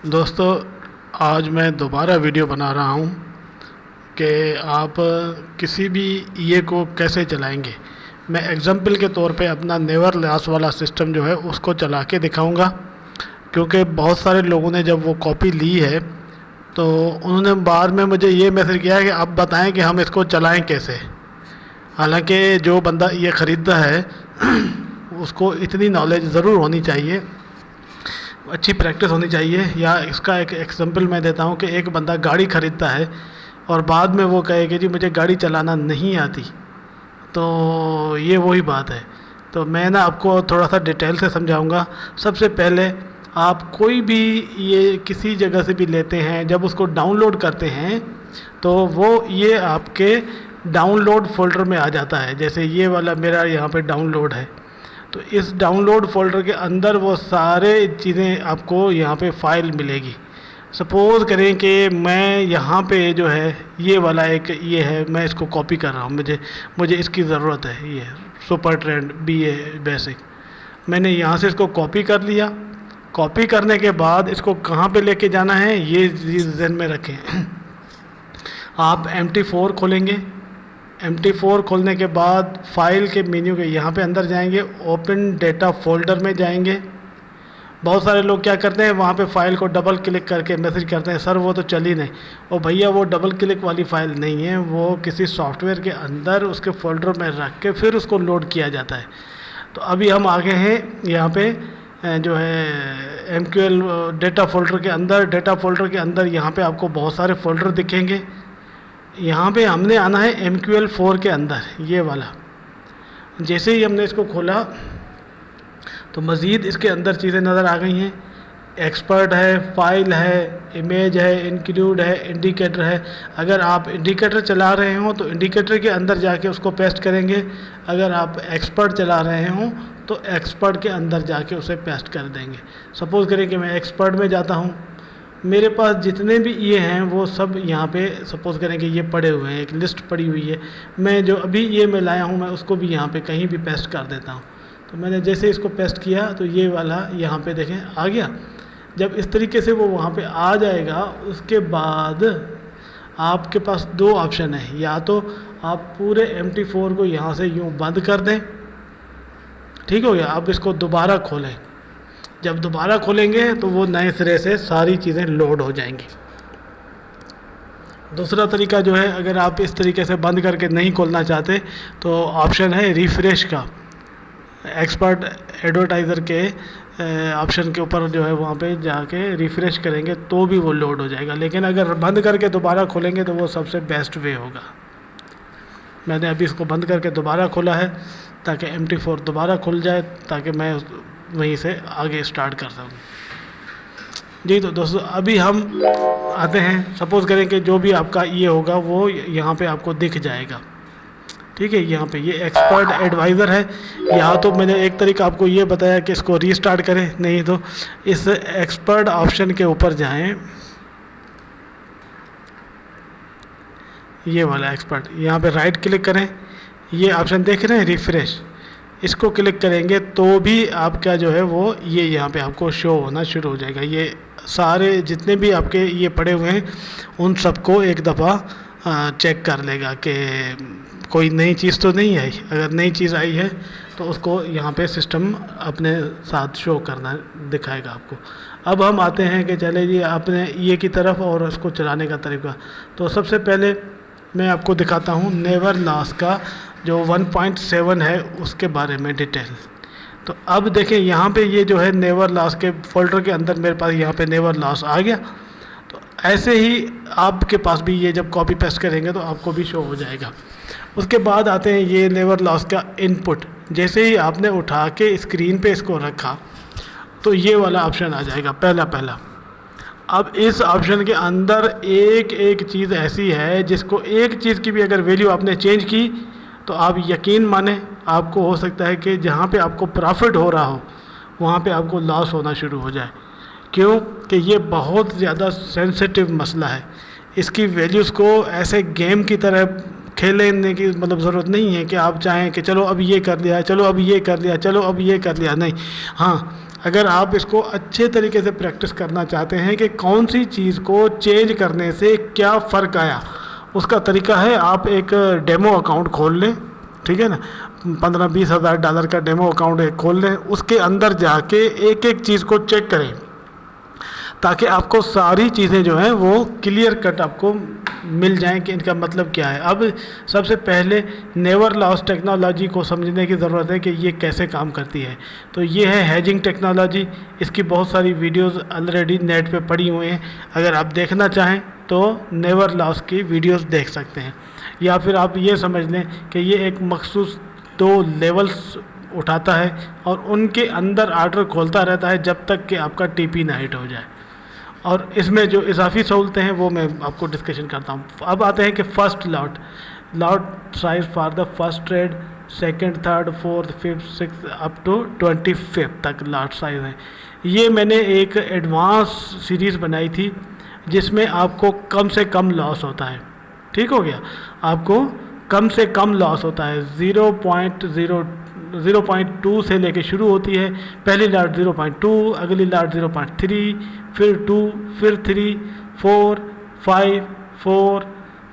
दोस्तों, आज मैं दोबारा वीडियो बना रहा हूँ कि आप किसी भी ईए को कैसे चलाएंगे। मैं एग्जांपल के तौर पे अपना नेवर लॉस वाला सिस्टम जो है उसको चला के दिखाऊंगा, क्योंकि बहुत सारे लोगों ने जब वो कॉपी ली है तो उन्होंने बाद में मुझे ये मैसेज किया है कि आप बताएं कि हम इसको चलाएं कैसे। हालांकि जो बंदा ये ख़रीदता है उसको इतनी नॉलेज ज़रूर होनी चाहिए, अच्छी प्रैक्टिस होनी चाहिए। या इसका एक एग्जांपल मैं देता हूँ कि एक बंदा गाड़ी ख़रीदता है और बाद में वो कहे कि जी मुझे गाड़ी चलाना नहीं आती, तो ये वही बात है। तो मैं ना आपको थोड़ा सा डिटेल से समझाऊंगा। सबसे पहले आप कोई भी ये किसी जगह से भी लेते हैं, जब उसको डाउनलोड करते हैं तो वो ये आपके डाउनलोड फ़ोल्डर में आ जाता है। जैसे ये वाला मेरा यहाँ पे डाउनलोड है, तो इस डाउनलोड फ़ोल्डर के अंदर वो सारे चीज़ें आपको यहाँ पे फ़ाइल मिलेगी। सपोज़ करें कि मैं यहाँ पे जो है ये वाला एक ये है, मैं इसको कॉपी कर रहा हूँ, मुझे इसकी ज़रूरत है। ये सुपर ट्रेंड बीए बेसिक, मैंने यहाँ से इसको कॉपी कर लिया। कॉपी करने के बाद इसको कहाँ पे लेके जाना है ये ज़हन में रखें। आप MT4 खोलेंगे। MT4 खोलने के बाद फाइल के मेन्यू के यहाँ पे अंदर जाएंगे, ओपन डेटा फोल्डर में जाएंगे। बहुत सारे लोग क्या करते हैं, वहाँ पे फ़ाइल को डबल क्लिक करके मैसेज करते हैं, सर वो तो चल ही नहीं। और भैया वो डबल क्लिक वाली फ़ाइल नहीं है, वो किसी सॉफ्टवेयर के अंदर उसके फ़ोल्डर में रख के फिर उसको लोड किया जाता है। तो अभी हम आगे हैं यहाँ पे जो है MQL डेटा फोल्डर के अंदर यहाँ पे आपको बहुत सारे फ़ोल्डर दिखेंगे। यहाँ पे हमने आना है MQL4 के अंदर, ये वाला। जैसे ही हमने इसको खोला तो मज़ीद इसके अंदर चीज़ें नज़र आ गई हैं। एक्सपर्ट है, फाइल है, इमेज है, इंक्लूड है, इंडिकेटर है। अगर आप इंडिकेटर चला रहे हो तो इंडिकेटर के अंदर जाके उसको पेस्ट करेंगे। अगर आप एक्सपर्ट चला रहे हो तो एक्सपर्ट के अंदर जाके उसे पेस्ट कर देंगे। सपोज़ करें कि मैं एक्सपर्ट में जाता हूँ, मेरे पास जितने भी ये हैं वो सब यहाँ पे सपोज़ करें कि ये पड़े हुए हैं, एक लिस्ट पड़ी हुई है। मैं जो अभी ये मैं लाया हूँ मैं उसको भी यहाँ पे कहीं भी पेस्ट कर देता हूँ। तो मैंने जैसे इसको पेस्ट किया तो ये वाला यहाँ पे देखें आ गया। जब इस तरीके से वो वहाँ पे आ जाएगा, उसके बाद आपके पास दो ऑप्शन है। या तो आप पूरे MT4 को यहाँ से यूँ बंद कर दें, ठीक हो गया। अब इसको दोबारा खोलें। जब दोबारा खोलेंगे तो वो नए सिरे से सारी चीज़ें लोड हो जाएंगी। दूसरा तरीका जो है, अगर आप इस तरीके से बंद करके नहीं खोलना चाहते तो ऑप्शन है रिफ़्रेश का। एक्सपर्ट एडवर्टाइज़र के ऑप्शन के ऊपर जो है वहाँ पे जाके रिफ़्रेश करेंगे तो भी वो लोड हो जाएगा। लेकिन अगर बंद करके दोबारा खोलेंगे तो वो सबसे बेस्ट वे होगा। मैंने अभी इसको बंद करके दोबारा खोला है ताकि MT4 दोबारा खुल जाए, ताकि मैं वहीं से आगे स्टार्ट कर सकूँ। जी तो दोस्तों, अभी हम आते हैं। सपोज़ करें कि जो भी आपका ये होगा वो यहाँ पे आपको दिख जाएगा, ठीक है। यहाँ पे ये एक्सपर्ट एडवाइज़र है। यहाँ तो मैंने एक तरीका आपको ये बताया कि इसको रीस्टार्ट करें, नहीं तो इस एक्सपर्ट ऑप्शन के ऊपर जाएं, ये वाला एक्सपर्ट, यहाँ पे राइट क्लिक करें। ये ऑप्शन देख रहे हैं रिफ़्रेश, इसको क्लिक करेंगे तो भी आपका जो है वो ये यहाँ पे आपको शो होना शुरू हो जाएगा। ये सारे जितने भी आपके ये पड़े हुए हैं उन सबको एक दफ़ा चेक कर लेगा कि कोई नई चीज़ तो नहीं आई। अगर नई चीज़ आई है तो उसको यहाँ पे सिस्टम अपने साथ शो करना दिखाएगा आपको। अब हम आते हैं कि चले जी अपने ये की तरफ और उसको चलाने का तरीका। तो सबसे पहले मैं आपको दिखाता हूँ नेवर लॉस का जो 1.7 है उसके बारे में डिटेल। तो अब देखें यहाँ पे ये जो है नेवर लॉस के फोल्डर के अंदर मेरे पास यहाँ पे नेवर लॉस आ गया। तो ऐसे ही आपके पास भी ये जब कॉपी पेस्ट करेंगे तो आपको भी शो हो जाएगा। उसके बाद आते हैं ये नेवर लॉस का इनपुट। जैसे ही आपने उठा के स्क्रीन पे इसको रखा तो ये वाला ऑप्शन आ जाएगा पहला। अब इस ऑप्शन के अंदर एक एक चीज़ ऐसी है जिसको एक चीज़ की भी अगर वैल्यू आपने चेंज की तो आप यकीन माने आपको हो सकता है कि जहाँ पे आपको प्रॉफिट हो रहा हो वहाँ पे आपको लॉस होना शुरू हो जाए। क्यों कि ये बहुत ज़्यादा सेंसिटिव मसला है। इसकी वैल्यूज़ को ऐसे गेम की तरह खेलने की मतलब ज़रूरत नहीं है कि आप चाहें कि चलो अब ये कर लिया, चलो अब ये कर लिया, चलो अब ये कर लिया। नहीं, हाँ अगर आप इसको अच्छे तरीके से प्रैक्टिस करना चाहते हैं कि कौन सी चीज़ को चेंज करने से क्या फ़र्क आया, उसका तरीका है आप एक डेमो अकाउंट खोल लें, ठीक है ना, 15-20 हज़ार डॉलर का डेमो अकाउंट एक खोल लें, उसके अंदर जाके एक एक चीज़ को चेक करें ताकि आपको सारी चीज़ें जो हैं वो क्लियर कट आपको मिल जाएं कि इनका मतलब क्या है। अब सबसे पहले नेवर लॉस टेक्नोलॉजी को समझने की ज़रूरत है कि ये कैसे काम करती है। तो ये है हेजिंग टेक्नोलॉजी, इसकी बहुत सारी वीडियोस ऑलरेडी नेट पे पड़ी हुई हैं, अगर आप देखना चाहें तो नेवर लॉस की वीडियोस देख सकते हैं। या फिर आप ये समझ लें कि ये एक मखसूस 2 लेवल्स उठाता है और उनके अंदर आर्डर खोलता रहता है जब तक कि आपका टीपी ना हिट हो जाए। और इसमें जो इजाफी सहूलतें हैं वो मैं आपको डिस्कशन करता हूँ। अब आते हैं कि first lot size for the first trade, second, third, fourth, fifth, six up to 25 तक लॉट साइज़ है। ये मैंने एक एडवांस सीरीज़ बनाई थी जिसमें आपको कम से कम लॉस होता है, ठीक हो गया, आपको कम से कम लॉस होता है। 0.2 से लेके शुरू होती है, पहली लॉट 0.2, अगली लॉट 0.3, फिर 2, फिर 3, 4, 5, 4,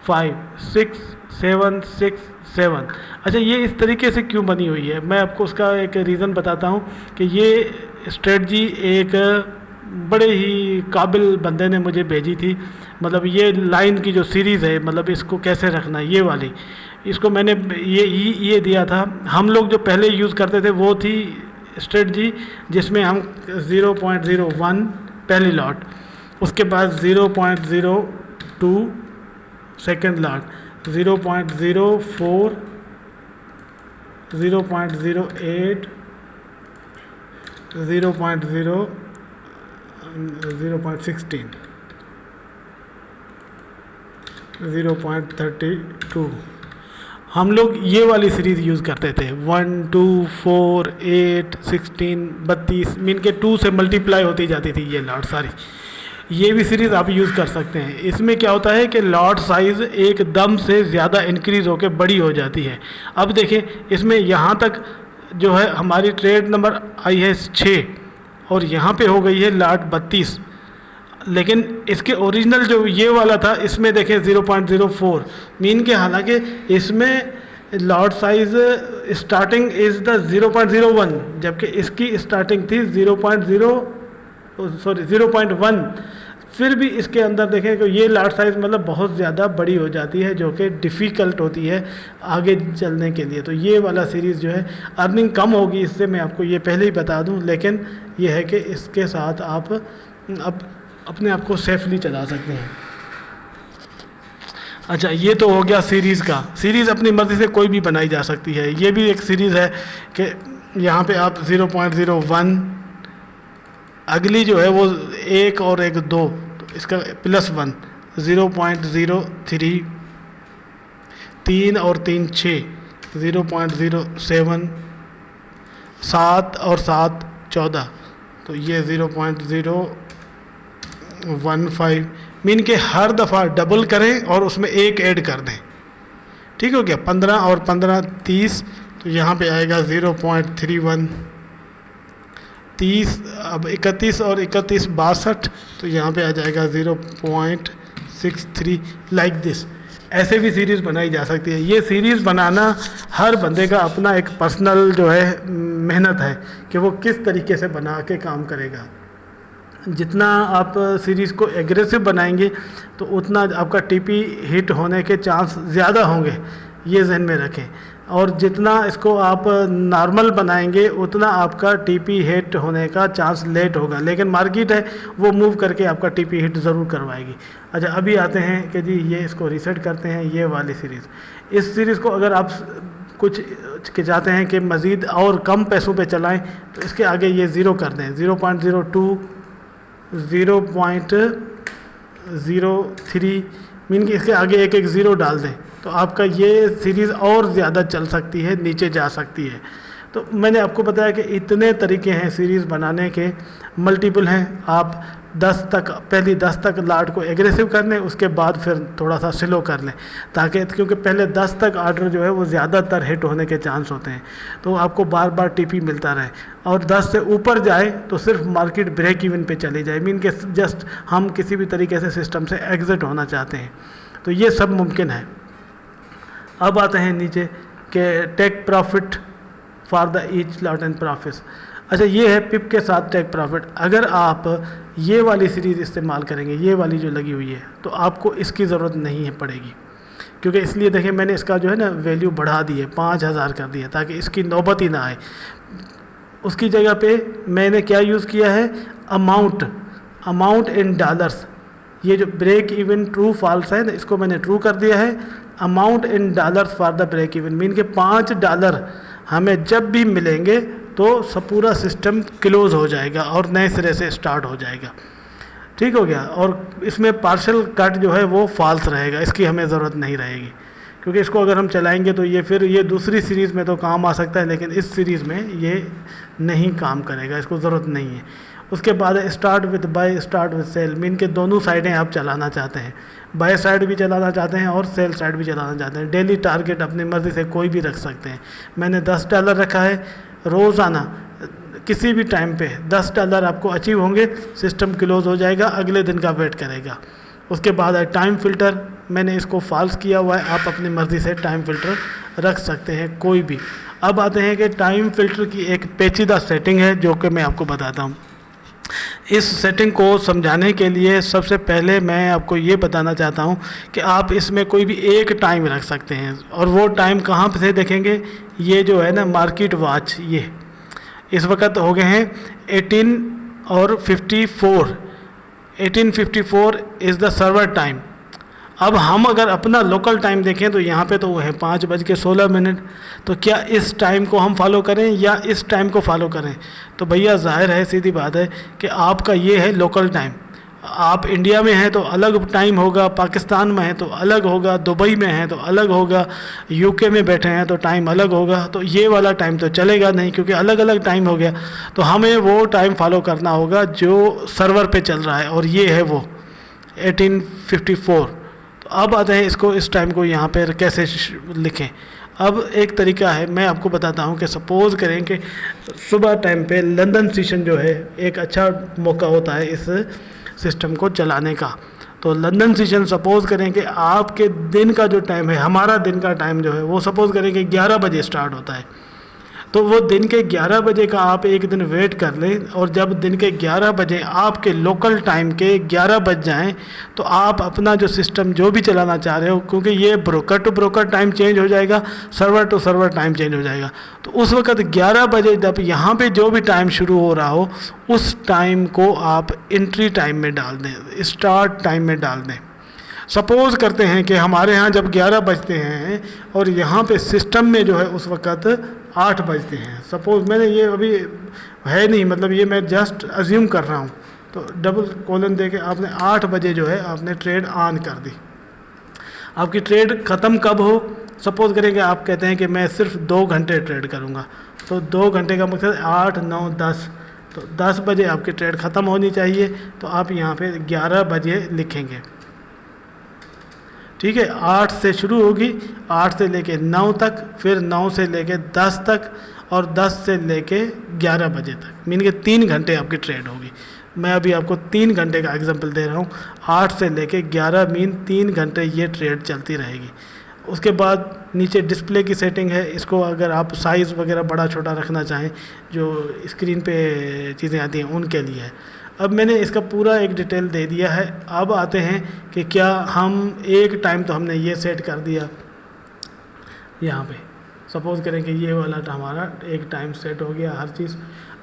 5, 6, 7, 6, 7। अच्छा, ये इस तरीके से क्यों बनी हुई है, मैं आपको उसका एक रीज़न बताता हूँ कि ये स्ट्रेटजी एक बड़े ही काबिल बंदे ने मुझे भेजी थी। मतलब ये लाइन की जो सीरीज़ है, मतलब इसको कैसे रखना है, ये वाली, इसको मैंने ये दिया था। हम लोग जो पहले यूज़ करते थे वो थी स्ट्रेटजी जिसमें हम 0.01 पहली लॉट, उसके बाद 0.02 सेकेंड लॉट, 0.04, 0.08, 0.16, 0.32, हम लोग ये वाली सीरीज़ यूज़ करते थे। 1, 2, 4, 8, 16, 32 मीन के 2 से मल्टीप्लाई होती जाती थी ये लॉट सारी। ये भी सीरीज़ आप यूज़ कर सकते हैं। इसमें क्या होता है कि लॉट साइज़ एकदम से ज़्यादा इंक्रीज़ होकर बड़ी हो जाती है। अब देखें, इसमें यहाँ तक जो है हमारी ट्रेड नंबर आई है 6 और यहाँ पे हो गई है लॉट 32, लेकिन इसके ओरिजिनल जो ये वाला था इसमें देखें 0.04 मीन के, हालांकि इसमें lot size starting is the 0.01 जबकि इसकी स्टार्टिंग थी 0.1। फिर भी इसके अंदर देखें कि ये लॉट साइज़ मतलब बहुत ज़्यादा बड़ी हो जाती है जो कि डिफ़िकल्ट होती है आगे चलने के लिए। तो ये वाला सीरीज़ जो है अर्निंग कम होगी इससे, मैं आपको ये पहले ही बता दूं, लेकिन ये है कि इसके साथ आप अब अपने आप को सेफली चला सकते हैं। अच्छा, ये तो हो गया सीरीज़ का। सीरीज़ अपनी मर्ज़ी से कोई भी बनाई जा सकती है। ये भी एक सीरीज़ है कि यहाँ पे आप 0.01, अगली जो है वो 1 और 1 2, तो इसका +1, 0.03, 3 और 3 6, 0.07, 7 और 7 14, तो ये 0.015 मीन के हर दफ़ा डबल करें और उसमें 1 ऐड कर दें, ठीक हो गया। 15 और 15 30, तो यहाँ पे आएगा 0.31, 30, अब 31 और 31 62, तो यहाँ पे आ जाएगा 0.63, लाइक दिस। ऐसे भी सीरीज़ बनाई जा सकती है। ये सीरीज़ बनाना हर बंदे का अपना एक पर्सनल जो है मेहनत है कि वो किस तरीके से बना के काम करेगा। जितना आप सीरीज़ को एग्रेसिव बनाएंगे तो उतना आपका टीपी हिट होने के चांस ज़्यादा होंगे, ये जहन में रखें। और जितना इसको आप नॉर्मल बनाएंगे उतना आपका टीपी हिट होने का चांस लेट होगा, लेकिन मार्केट है वो मूव करके आपका टीपी हिट ज़रूर करवाएगी। अच्छा, अभी आते हैं कि जी ये इसको रीसेट करते हैं, ये वाली सीरीज़। इस सीरीज़ को अगर आप कुछ चाहते हैं कि मज़ीद और कम पैसों पे चलाएं तो इसके आगे ये ज़ीरो कर दें, 0.02, 0.03 मीन कि इसके आगे एक ज़ीरो डाल दें तो आपका ये सीरीज़ और ज़्यादा चल सकती है, नीचे जा सकती है। तो मैंने आपको बताया कि इतने तरीके हैं सीरीज़ बनाने के, मल्टीपल हैं। आप 10 तक, पहली 10 तक लाट को एग्रेसिव कर लें, उसके बाद फिर थोड़ा सा स्लो कर लें, ताकि क्योंकि पहले 10 तक आर्डर जो है वो ज़्यादातर हिट होने के चांस होते हैं, तो आपको बार बार टीपी मिलता रहे। और 10 से ऊपर जाए तो सिर्फ मार्केट ब्रेक इवन पे चली जाए, मीन के जस्ट हम किसी भी तरीके से सिस्टम से एग्जिट होना चाहते हैं, तो ये सब मुमकिन है। अब आते हैं नीचे कि take profit for the each lot and profits. अच्छा, ये है पिप के साथ टेक प्रॉफिट। अगर आप ये वाली सीरीज़ इस्तेमाल करेंगे, ये वाली जो लगी हुई है, तो आपको इसकी ज़रूरत नहीं है पड़ेगी, क्योंकि इसलिए देखिए मैंने इसका जो है ना वैल्यू बढ़ा दी है, 5000 कर दिया, ताकि इसकी नौबत ही ना आए। उसकी जगह पे मैंने क्या यूज़ किया है, अमाउंट इन डॉलर्स। ये जो ब्रेक इवन ट्रू फॉल्स है ना, इसको मैंने ट्रू कर दिया है। Amount in dollars for the break even, mean के $5 हमें जब भी मिलेंगे तो सब पूरा सिस्टम क्लोज़ हो जाएगा और नए सिरे से स्टार्ट हो जाएगा। ठीक हो गया। और इसमें पार्शल कट जो है वो फॉल्स रहेगा, इसकी हमें ज़रूरत नहीं रहेगी, क्योंकि इसको अगर हम चलाएंगे तो ये फिर ये दूसरी सीरीज़ में तो काम आ सकता है, लेकिन इस सीरीज़ में ये नहीं काम करेगा, इसको ज़रूरत नहीं है। उसके बाद start with buy, start with sell, mean के दोनों साइडें आप चलाना चाहते हैं, बाय साइड भी चलाना चाहते हैं और सेल साइड भी चलाना चाहते हैं। डेली टारगेट अपनी मर्ज़ी से कोई भी रख सकते हैं। मैंने $10 रखा है, रोज़ाना किसी भी टाइम पे $10 आपको अचीव होंगे, सिस्टम क्लोज़ हो जाएगा, अगले दिन का वेट करेगा। उसके बाद है टाइम फ़िल्टर, मैंने इसको फॉल्स किया हुआ है, आप अपनी मर्ज़ी से टाइम फ़िल्टर रख सकते हैं कोई भी। अब आते हैं कि टाइम फ़िल्टर की एक पेचीदा सेटिंग है जो कि मैं आपको बताता हूँ। इस सेटिंग को समझाने के लिए सबसे पहले मैं आपको ये बताना चाहता हूँ कि आप इसमें कोई भी एक टाइम रख सकते हैं, और वो टाइम कहाँ पे से देखेंगे, ये जो है ना मार्केट वॉच, ये इस वक्त हो गए हैं 18:54। 18:54 इज़ द सर्वर टाइम। अब हम अगर अपना लोकल टाइम देखें तो यहाँ पे तो वो है 5:16। तो क्या इस टाइम को हम फॉलो करें या इस टाइम को फॉलो करें? तो भैया ज़ाहिर है, सीधी बात है कि आपका ये है लोकल टाइम। आप इंडिया में हैं तो अलग टाइम होगा, पाकिस्तान में हैं तो अलग होगा, दुबई में हैं तो अलग होगा, यूके में बैठे हैं तो टाइम अलग होगा। तो ये वाला टाइम तो चलेगा नहीं, क्योंकि अलग अलग टाइम हो गया। तो हमें वो टाइम फॉलो करना होगा जो सर्वर पे चल रहा है, और ये है वो 18:54। तो अब आते हैं इसको, इस टाइम को यहाँ पर कैसे लिखें। अब एक तरीका है, मैं आपको बताता हूँ कि सपोज़ करें कि सुबह टाइम पे लंदन सेशन जो है एक अच्छा मौका होता है इस सिस्टम को चलाने का। तो लंदन सेशन सपोज़ करें कि आपके दिन का जो टाइम है, हमारा दिन का टाइम जो है वो सपोज़ करें कि 11 बजे स्टार्ट होता है। तो वो दिन के 11 बजे का आप एक दिन वेट कर लें, और जब दिन के 11 बजे आपके लोकल टाइम के 11 बज जाएं, तो आप अपना जो सिस्टम जो भी चलाना चाह रहे हो, क्योंकि ये broker to broker time change हो जाएगा, server to server time change हो जाएगा। तो उस वक्त 11 बजे जब यहाँ पे जो भी टाइम शुरू हो रहा हो, उस टाइम को आप एंट्री टाइम में डाल दें, स्टार्ट टाइम में डाल दें। सपोज़ करते हैं कि हमारे यहाँ जब 11 बजते हैं और यहाँ पे सिस्टम में जो है उस वक्त 8 बजते हैं। सपोज़ मैंने ये अभी है नहीं, मतलब ये मैं जस्ट अज्यूम कर रहा हूँ, तो डबल कोलन दे के आपने 8 बजे जो है आपने ट्रेड ऑन कर दी। आपकी ट्रेड ख़त्म कब हो? सपोज़ करें कि आप कहते हैं कि मैं सिर्फ 2 घंटे ट्रेड करूँगा, तो 2 घंटे का मकसद 8, 9, 10, तो 10 बजे आपकी ट्रेड ख़त्म होनी चाहिए। तो आप यहाँ पे 11 बजे लिखेंगे, ठीक है। 8 से शुरू होगी, 8 से लेके 9 तक, फिर 9 से लेके 10 तक, और 10 से लेके 11 बजे तक, मीन के 3 घंटे आपकी ट्रेड होगी। मैं अभी आपको 3 घंटे का एग्जांपल दे रहा हूँ। 8 से लेके 11 मीन 3 घंटे ये ट्रेड चलती रहेगी। उसके बाद नीचे डिस्प्ले की सेटिंग है, इसको अगर आप साइज़ वगैरह बड़ा छोटा रखना चाहें, जो स्क्रीन पे चीज़ें आती हैं उनके लिए है। अब मैंने इसका पूरा एक डिटेल दे दिया है। अब आते हैं कि क्या हम एक टाइम तो हमने ये सेट कर दिया यहाँ पे, सपोज़ करें कि ये वाला हमारा एक टाइम सेट हो गया हर चीज़।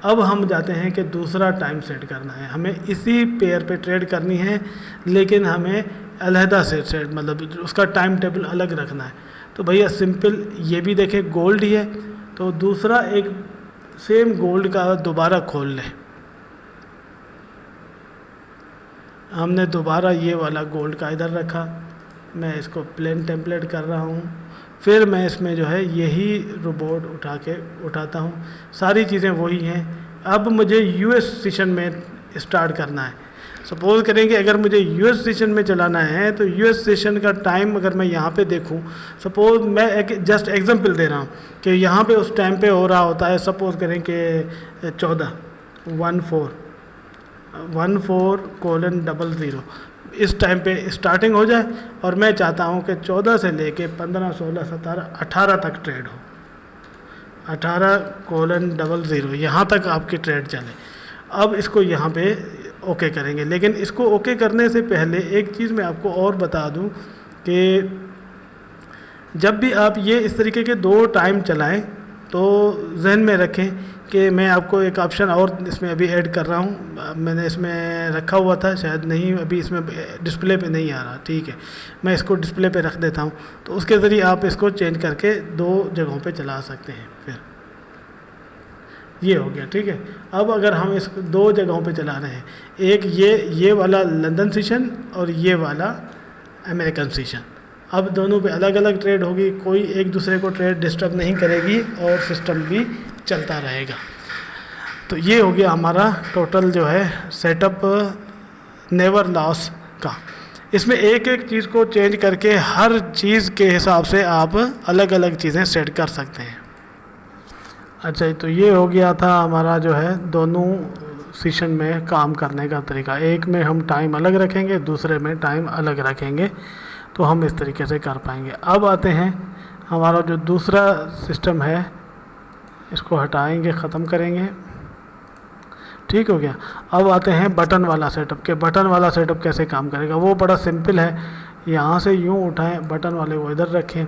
अब हम जाते हैं कि दूसरा टाइम सेट करना है, हमें इसी पेयर पे ट्रेड करनी है, लेकिन हमें अलहदा से सेट, मतलब उसका टाइम टेबल अलग रखना है। तो भैया सिंपल, ये भी देखें गोल्ड ही है, तो दूसरा एक सेम गोल्ड का दोबारा खोल लें। हमने दोबारा ये वाला गोल्ड का इधर रखा, मैं इसको प्लेन टेम्पलेट कर रहा हूँ। फिर मैं इसमें जो है यही रोबोट उठाता हूँ, सारी चीज़ें वही हैं। अब मुझे यूएस सेशन में स्टार्ट करना है। सपोज़ करें कि अगर मुझे यूएस सेशन में चलाना है तो यूएस सेशन का टाइम अगर मैं यहाँ पे देखूँ, सपोज़ मैं एक जस्ट एग्जांपल दे रहा हूँ कि यहाँ पे उस टाइम पे हो रहा होता है, सपोज़ करें कि 14:00 इस टाइम पे स्टार्टिंग हो जाए, और मैं चाहता हूँ कि 14 से लेके 15, 16, 17, 18 तक ट्रेड हो। 18:00 यहाँ तक आपकी ट्रेड चले। अब इसको यहाँ पे ओके करेंगे, लेकिन इसको ओके करने से पहले एक चीज़ मैं आपको और बता दूँ कि जब भी आप ये इस तरीके के 2 टाइम चलाएं तो जहन में रखें कि मैं आपको एक ऑप्शन और इसमें अभी ऐड कर रहा हूँ। मैंने इसमें रखा हुआ था, शायद नहीं, अभी इसमें डिस्प्ले पे नहीं आ रहा। ठीक है, मैं इसको डिस्प्ले पे रख देता हूँ, तो उसके ज़रिए आप इसको चेंज करके 2 जगहों पे चला सकते हैं। फिर ये हो गया। ठीक है, अब अगर हम इस 2 जगहों पे चला रहे हैं, एक ये वाला लंदन सेशन और ये वाला अमेरिकन सेशन, अब दोनों पे अलग अलग ट्रेड होगी, कोई एक दूसरे को ट्रेड डिस्टर्ब नहीं करेगी और सिस्टम भी चलता रहेगा। तो ये हो गया हमारा टोटल जो है सेटअप नेवर लॉस का। इसमें एक एक चीज़ को चेंज करके हर चीज़ के हिसाब से आप अलग अलग चीज़ें सेट कर सकते हैं। अच्छा, तो ये हो गया था हमारा जो है दोनों सेशन में काम करने का तरीका। एक में हम टाइम अलग रखेंगे, दूसरे में टाइम अलग रखेंगे, तो हम इस तरीके से कर पाएंगे। अब आते हैं हमारा जो दूसरा सिस्टम है, इसको हटाएंगे, ख़त्म करेंगे। ठीक हो गया। अब आते हैं बटन वाला सेटअप के। बटन वाला सेटअप कैसे काम करेगा, वो बड़ा सिंपल है। यहाँ से यूँ उठाएं, बटन वाले को इधर रखें।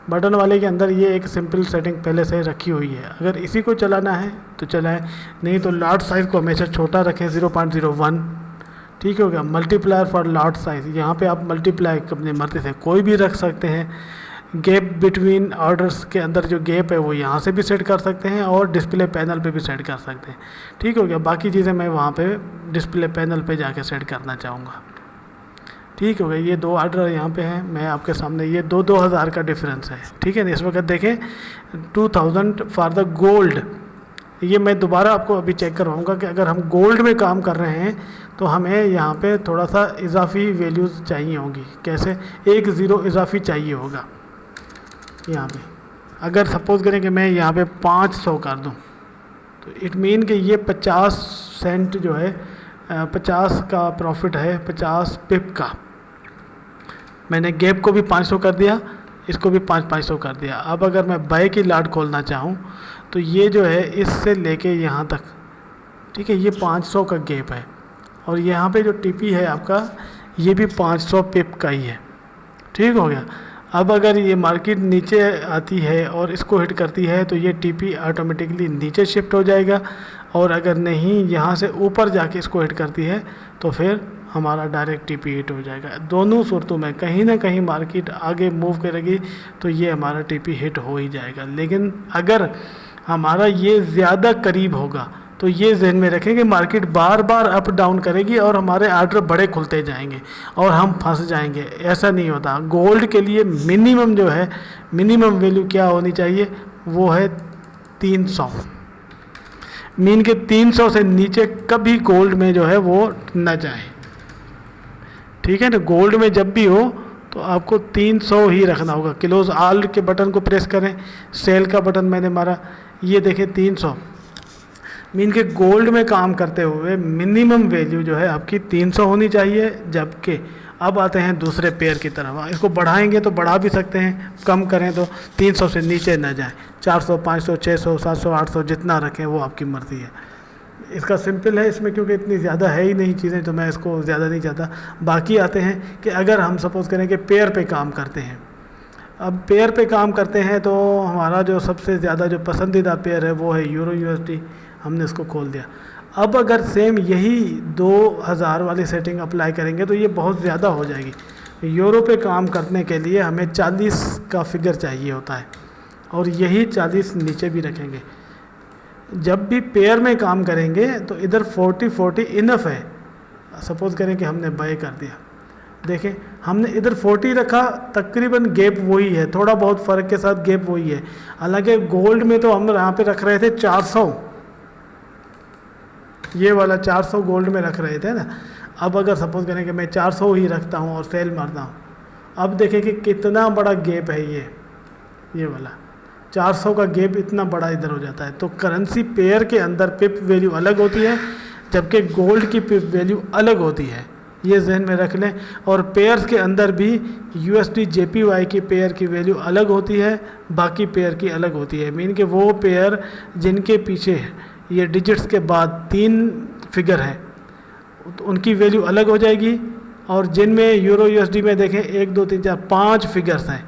बटन वाले के अंदर ये एक सिंपल सेटिंग पहले से रखी हुई है, अगर इसी को चलाना है तो चलाएं, नहीं तो लॉट साइज़ को हमेशा छोटा रखें, 0.01। ठीक हो गया। मल्टीप्लायर फॉर लॉट साइज़, यहाँ पे आप मल्टीप्लाई अपनी मर्ज़ी से कोई भी रख सकते हैं। गैप बिटवीन ऑर्डर्स के अंदर जो गैप है वो यहाँ से भी सेट कर सकते हैं और डिस्प्ले पैनल पे भी सेट कर सकते हैं। ठीक हो गया। बाकी चीज़ें मैं वहाँ पे डिस्प्ले पैनल पे जाके सेट करना चाहूँगा। ठीक हो गया। ये 2 ऑर्डर यहाँ पे हैं, मैं आपके सामने, ये 2000 का डिफरेंस है। ठीक है, इस वक्त देखें 2000 फॉर द गोल्ड। ये मैं दोबारा आपको अभी चेक करवाऊँगा कि अगर हम गोल्ड में काम कर रहे हैं तो हमें यहाँ पे थोड़ा सा इजाफी वैल्यूज़ चाहिए होंगी। कैसे, 1 0 इजाफी चाहिए होगा यहाँ पे। अगर सपोज़ करें कि मैं यहाँ पे 500 कर दूँ तो इट मीन कि ये 50 सेंट जो है 50 का प्रॉफिट है, 50 पिप का। मैंने गैप को भी 500 कर दिया, इसको भी 500 कर दिया। अब अगर मैं बाय की लॉट खोलना चाहूँ तो ये जो है इससे लेके यहाँ तक, ठीक है, ये 500 का गैप है, और यहाँ पे जो टीपी है आपका ये भी 500 पिप का ही है। ठीक हो गया। अब अगर ये मार्केट नीचे आती है और इसको हिट करती है तो ये टीपी ऑटोमेटिकली नीचे शिफ्ट हो जाएगा, और अगर नहीं यहाँ से ऊपर जाके इसको हिट करती है तो फिर हमारा डायरेक्ट टीपी हिट हो जाएगा। दोनों सूरतों में कहीं ना कहीं मार्केट आगे मूव करेगी तो ये हमारा टीपी हिट हो ही जाएगा। लेकिन अगर हमारा ये ज़्यादा करीब होगा तो ये जहन में रखें कि मार्केट बार बार अप डाउन करेगी और हमारे ऑर्डर बड़े खुलते जाएंगे और हम फंस जाएंगे। ऐसा नहीं होता। गोल्ड के लिए मिनिमम जो है, मिनिमम वैल्यू क्या होनी चाहिए, वो है 300। मीन के 300 से नीचे कभी गोल्ड में जो है वो न जाए। ठीक है ना, गोल्ड में जब भी हो तो आपको 300 ही रखना होगा। क्लोज ऑल के बटन को प्रेस करें, सेल का बटन मैंने मारा, ये देखें 300। मीन के गोल्ड में काम करते हुए मिनिमम वैल्यू जो है आपकी 300 होनी चाहिए। जबकि अब आते हैं दूसरे पेयर की तरफ। इसको बढ़ाएंगे तो बढ़ा भी सकते हैं, कम करें तो 300 से नीचे ना जाए। 400, 500, 600, 700, 800 जितना रखें वो आपकी मर्ज़ी है। इसका सिंपल है, इसमें क्योंकि इतनी ज़्यादा है ही नहीं चीज़ें तो मैं इसको ज़्यादा नहीं चाहता। बाकी आते हैं कि अगर हम सपोज़ करें कि पेयर पे काम करते हैं। अब पेयर पे काम करते हैं तो हमारा जो सबसे ज़्यादा जो पसंदीदा पेयर है वो है यूरो USD। हमने इसको खोल दिया। अब अगर सेम यही 2000 वाली सेटिंग अप्लाई करेंगे तो ये बहुत ज़्यादा हो जाएगी। यूरो पे काम करने के लिए हमें 40 का फिगर चाहिए होता है, और यही 40 नीचे भी रखेंगे। जब भी पेयर में काम करेंगे तो इधर 40 इनफ है। सपोज़ करें कि हमने बाय कर दिया देखें हमने इधर 40 रखा, तकरीबन गैप वही है, थोड़ा बहुत फ़र्क के साथ गैप वही है। हालांकि गोल्ड में तो हम यहाँ पे रख रहे थे 400, ये वाला 400 गोल्ड में रख रहे थे ना। अब अगर सपोज करें कि मैं 400 ही रखता हूँ और सेल मारता हूँ, अब देखें कि कितना बड़ा गैप है ये वाला 400 का गैप इतना बड़ा इधर हो जाता है। तो करेंसी पेयर के अंदर पिप वैल्यू अलग होती है, जबकि गोल्ड की पिप वैल्यू अलग होती है, ये जहन में रख लें। और पेयर्स के अंदर भी USD JPY की पेयर की वैल्यू अलग होती है, बाकी पेयर की अलग होती है। मीन कि वो पेयर जिनके पीछे ये डिजिट्स के बाद 3 फिगर है तो उनकी वैल्यू अलग हो जाएगी, और जिनमें यूरो USD में देखें 1 2 3 4 5 फिगर्स हैं,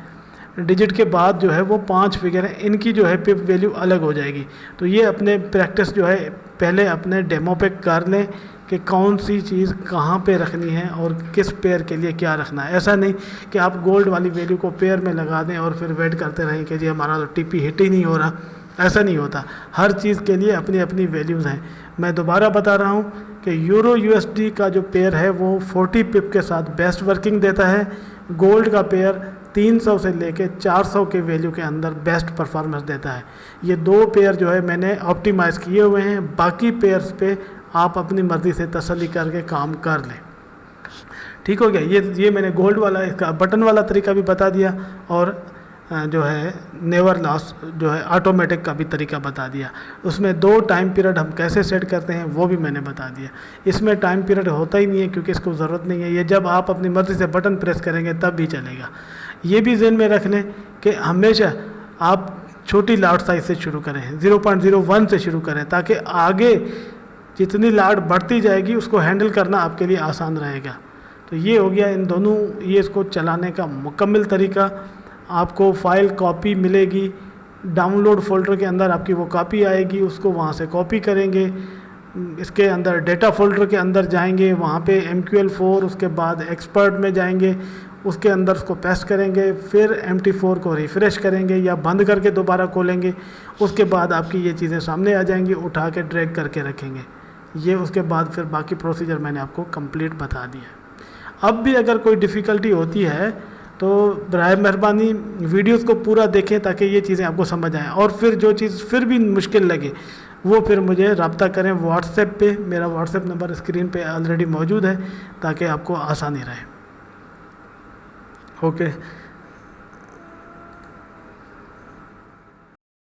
डिजिट के बाद जो है वो 5 फिगर हैं, इनकी जो है पिप वैल्यू अलग हो जाएगी। तो ये अपने प्रैक्टिस जो है पहले अपने डेमो पे कर लें कि कौन सी चीज़ कहाँ पे रखनी है और किस पेयर के लिए क्या रखना है। ऐसा नहीं कि आप गोल्ड वाली वैल्यू को पेयर में लगा दें और फिर वेट करते रहें कि जी हमारा तो TP हिट ही नहीं हो रहा। ऐसा नहीं होता, हर चीज़ के लिए अपनी अपनी वैल्यूज़ हैं। मैं दोबारा बता रहा हूँ कि यूरो USD का जो पेयर है वो 40 पिप के साथ बेस्ट वर्किंग देता है, गोल्ड का पेयर 300 से लेके 400 के वैल्यू के अंदर बेस्ट परफॉर्मेंस देता है। ये 2 पेयर जो है मैंने ऑप्टिमाइज़ किए हुए हैं, बाकी पेयर्स पे आप अपनी मर्ज़ी से तसल्ली करके काम कर लें। ठीक हो गया। ये मैंने गोल्ड वाला इसका बटन वाला तरीका भी बता दिया, और जो है नेवर लॉस जो है ऑटोमेटिक का भी तरीका बता दिया। उसमें 2 टाइम पीरियड हम कैसे सेट करते हैं वो भी मैंने बता दिया। इसमें टाइम पीरियड होता ही नहीं है क्योंकि इसको ज़रूरत नहीं है, ये जब आप अपनी मर्ज़ी से बटन प्रेस करेंगे तब भी चलेगा। ये भी ज़हन में रख लें कि हमेशा आप छोटी लाट साइज से शुरू करें, 0.01 से शुरू करें, ताकि आगे जितनी लाट बढ़ती जाएगी उसको हैंडल करना आपके लिए आसान रहेगा। तो ये हो गया इन दोनों, ये इसको चलाने का मुकम्मल तरीका। आपको फ़ाइल कॉपी मिलेगी, डाउनलोड फोल्डर के अंदर आपकी वो कॉपी आएगी, उसको वहाँ से कॉपी करेंगे, इसके अंदर डेटा फोल्डर के अंदर जाएंगे, वहाँ पे MQL4, उसके बाद एक्सपर्ट में जाएंगे, उसके अंदर उसको पेस्ट करेंगे, फिर MT4 को रिफ़्रेश करेंगे या बंद करके दोबारा खोलेंगे। उसके बाद आपकी ये चीज़ें सामने आ जाएंगी, उठा के ड्रैग करके रखेंगे। ये उसके बाद फिर बाकी प्रोसीजर मैंने आपको कंप्लीट बता दिया। अब भी अगर कोई डिफ़िकल्टी होती है तो बराए मेहरबानी वीडियोस को पूरा देखें ताकि ये चीज़ें आपको समझ आएँ, और फिर जो चीज़ फिर भी मुश्किल लगे वो फिर मुझे रब्ता करें व्हाट्सएप पे। मेरा व्हाट्सएप नंबर स्क्रीन पे ऑलरेडी मौजूद है ताकि आपको आसानी रहे। ओके।